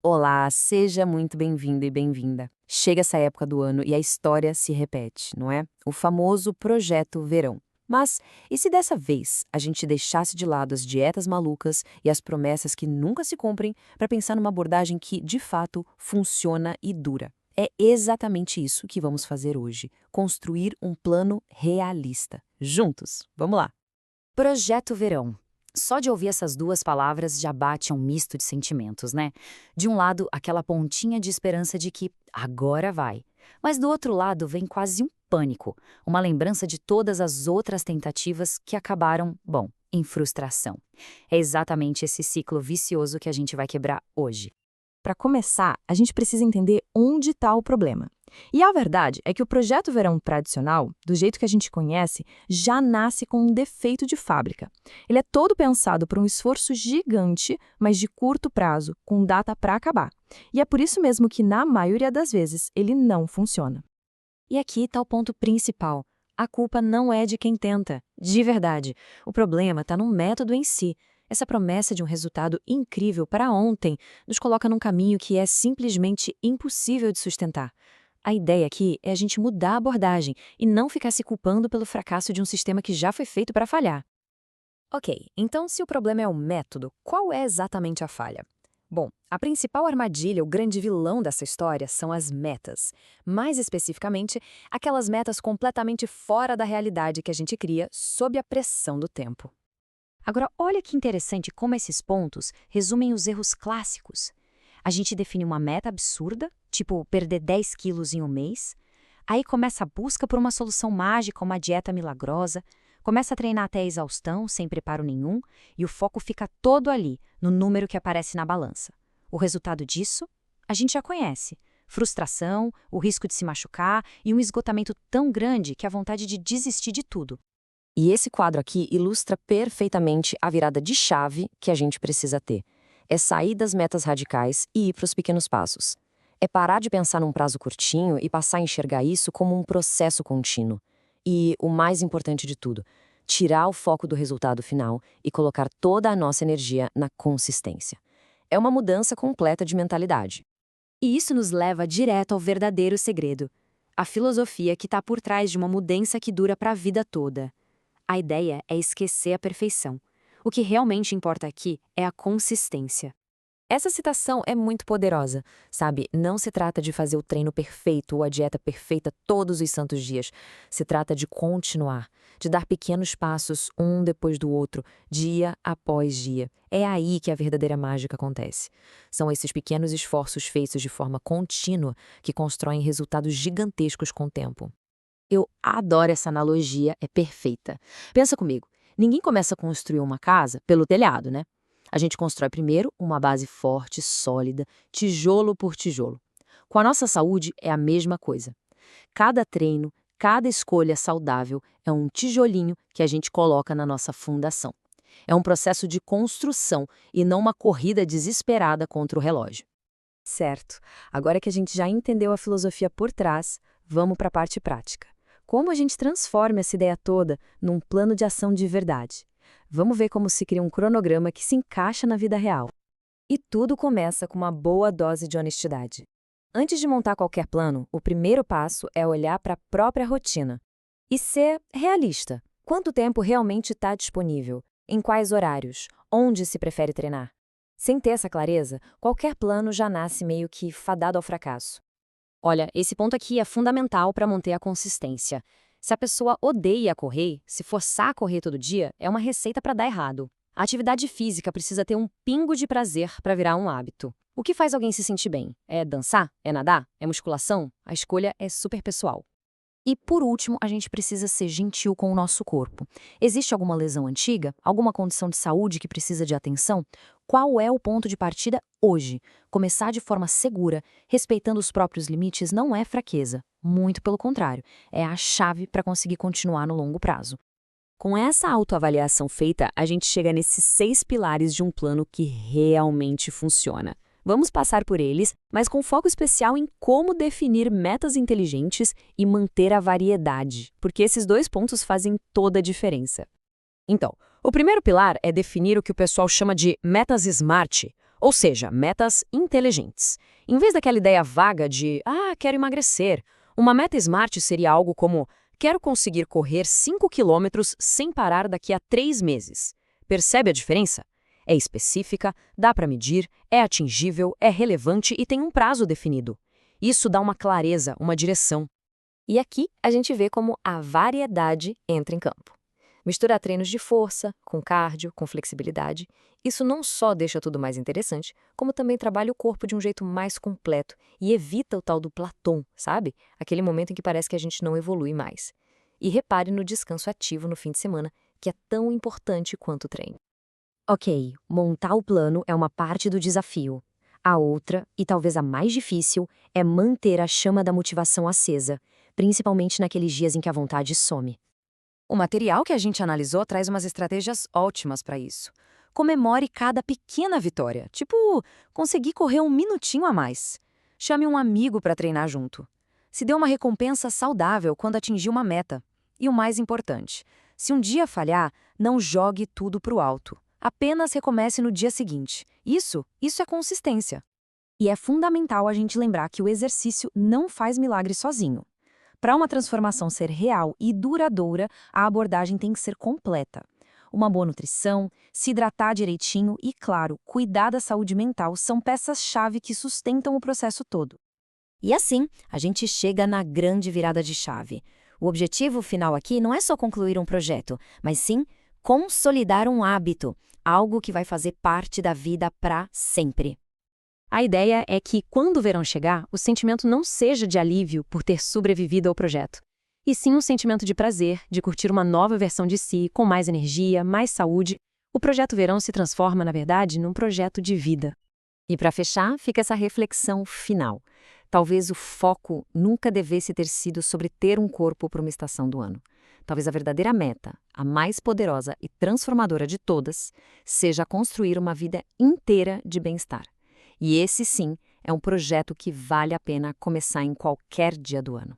Olá, seja muito bem-vindo e bem-vinda. Chega essa época do ano e a história se repete, não é? O famoso projeto verão. Mas e se dessa vez a gente deixasse de lado as dietas malucas e as promessas que nunca se cumprem para pensar numa abordagem que, de fato, funciona e dura? É exatamente isso que vamos fazer hoje: construir um plano realista. Juntos, vamos lá! Projeto Verão. Só de ouvir essas duas palavras já bate um misto de sentimentos, né? De um lado, aquela pontinha de esperança de que agora vai. Mas do outro lado vem quase um pânico, uma lembrança de todas as outras tentativas que acabaram, bom, em frustração. É exatamente esse ciclo vicioso que a gente vai quebrar hoje. Para começar, a gente precisa entender onde está o problema. E a verdade é que o projeto verão tradicional, do jeito que a gente conhece, já nasce com um defeito de fábrica. Ele é todo pensado para um esforço gigante, mas de curto prazo, com data para acabar. E é por isso mesmo que, na maioria das vezes, ele não funciona. E aqui está o ponto principal. A culpa não é de quem tenta, de verdade. O problema está no método em si. Essa promessa de um resultado incrível para ontem nos coloca num caminho que é simplesmente impossível de sustentar. A ideia aqui é a gente mudar a abordagem e não ficar se culpando pelo fracasso de um sistema que já foi feito para falhar. Ok, então se o problema é o método, qual é exatamente a falha? Bom, a principal armadilha, o grande vilão dessa história, são as metas. Mais especificamente, aquelas metas completamente fora da realidade que a gente cria sob a pressão do tempo. Agora, olha que interessante como esses pontos resumem os erros clássicos. A gente define uma meta absurda, tipo perder 10 quilos em um mês, aí começa a busca por uma solução mágica, uma dieta milagrosa, começa a treinar até a exaustão, sem preparo nenhum, e o foco fica todo ali, no número que aparece na balança. O resultado disso, a gente já conhece. Frustração, o risco de se machucar e um esgotamento tão grande que a vontade de desistir de tudo. E esse quadro aqui ilustra perfeitamente a virada de chave que a gente precisa ter. É sair das metas radicais e ir para os pequenos passos. É parar de pensar num prazo curtinho e passar a enxergar isso como um processo contínuo. E, o mais importante de tudo, tirar o foco do resultado final e colocar toda a nossa energia na consistência. É uma mudança completa de mentalidade. E isso nos leva direto ao verdadeiro segredo. A filosofia que está por trás de uma mudança que dura para a vida toda. A ideia é esquecer a perfeição. O que realmente importa aqui é a consistência. Essa citação é muito poderosa, sabe? Não se trata de fazer o treino perfeito ou a dieta perfeita todos os santos dias. Se trata de continuar, de dar pequenos passos um depois do outro, dia após dia. É aí que a verdadeira mágica acontece. São esses pequenos esforços feitos de forma contínua que constroem resultados gigantescos com o tempo. Eu adoro essa analogia, é perfeita. Pensa comigo, ninguém começa a construir uma casa pelo telhado, né? A gente constrói primeiro uma base forte, sólida, tijolo por tijolo. Com a nossa saúde é a mesma coisa. Cada treino, cada escolha saudável é um tijolinho que a gente coloca na nossa fundação. É um processo de construção e não uma corrida desesperada contra o relógio. Certo. Agora que a gente já entendeu a filosofia por trás, vamos para a parte prática. Como a gente transforma essa ideia toda num plano de ação de verdade? Vamos ver como se cria um cronograma que se encaixa na vida real. E tudo começa com uma boa dose de honestidade. Antes de montar qualquer plano, o primeiro passo é olhar para a própria rotina. E ser realista. Quanto tempo realmente está disponível? Em quais horários? Onde se prefere treinar? Sem ter essa clareza, qualquer plano já nasce meio que fadado ao fracasso. Olha, esse ponto aqui é fundamental para manter a consistência. Se a pessoa odeia correr, se forçar a correr todo dia, é uma receita para dar errado. A atividade física precisa ter um pingo de prazer para virar um hábito. O que faz alguém se sentir bem? É dançar? É nadar? É musculação? A escolha é super pessoal. E, por último, a gente precisa ser gentil com o nosso corpo. Existe alguma lesão antiga? Alguma condição de saúde que precisa de atenção? Qual é o ponto de partida hoje? Começar de forma segura, respeitando os próprios limites, não é fraqueza. Muito pelo contrário, é a chave para conseguir continuar no longo prazo. Com essa autoavaliação feita, a gente chega nesses 6 pilares de um plano que realmente funciona. Vamos passar por eles, mas com foco especial em como definir metas inteligentes e manter a variedade, porque esses 2 pontos fazem toda a diferença. Então, o primeiro pilar é definir o que o pessoal chama de metas SMART, Ou seja, metas inteligentes. Em vez daquela ideia vaga de, quero emagrecer, uma meta smart seria algo como, quero conseguir correr 5 quilômetros sem parar daqui a 3 meses. Percebe a diferença? É específica, dá para medir, é atingível, é relevante e tem um prazo definido. Isso dá uma clareza, uma direção. E aqui a gente vê como a variedade entra em campo. Misturar treinos de força, com cardio, com flexibilidade, isso não só deixa tudo mais interessante, como também trabalha o corpo de um jeito mais completo e evita o tal do platô, sabe? Aquele momento em que parece que a gente não evolui mais. E repare no descanso ativo no fim de semana, que é tão importante quanto o treino. Ok, montar o plano é uma parte do desafio. A outra, e talvez a mais difícil, é manter a chama da motivação acesa, principalmente naqueles dias em que a vontade some. O material que a gente analisou traz umas estratégias ótimas para isso. Comemore cada pequena vitória, tipo, conseguir correr um minutinho a mais. Chame um amigo para treinar junto. Se dê uma recompensa saudável quando atingir uma meta. E o mais importante, se um dia falhar, não jogue tudo para o alto. Apenas recomece no dia seguinte. Isso é consistência. E é fundamental a gente lembrar que o exercício não faz milagre sozinho. Para uma transformação ser real e duradoura, a abordagem tem que ser completa. Uma boa nutrição, se hidratar direitinho e, claro, cuidar da saúde mental são peças-chave que sustentam o processo todo. E assim, a gente chega na grande virada de chave. O objetivo final aqui não é só concluir um projeto, mas sim consolidar um hábito, algo que vai fazer parte da vida para sempre. A ideia é que, quando o verão chegar, o sentimento não seja de alívio por ter sobrevivido ao projeto, e sim um sentimento de prazer, de curtir uma nova versão de si, com mais energia, mais saúde. O projeto verão se transforma, na verdade, num projeto de vida. E para fechar, fica essa reflexão final. Talvez o foco nunca devesse ter sido sobre ter um corpo para uma estação do ano. Talvez a verdadeira meta, a mais poderosa e transformadora de todas, seja construir uma vida inteira de bem-estar. E esse, sim, é um projeto que vale a pena começar em qualquer dia do ano.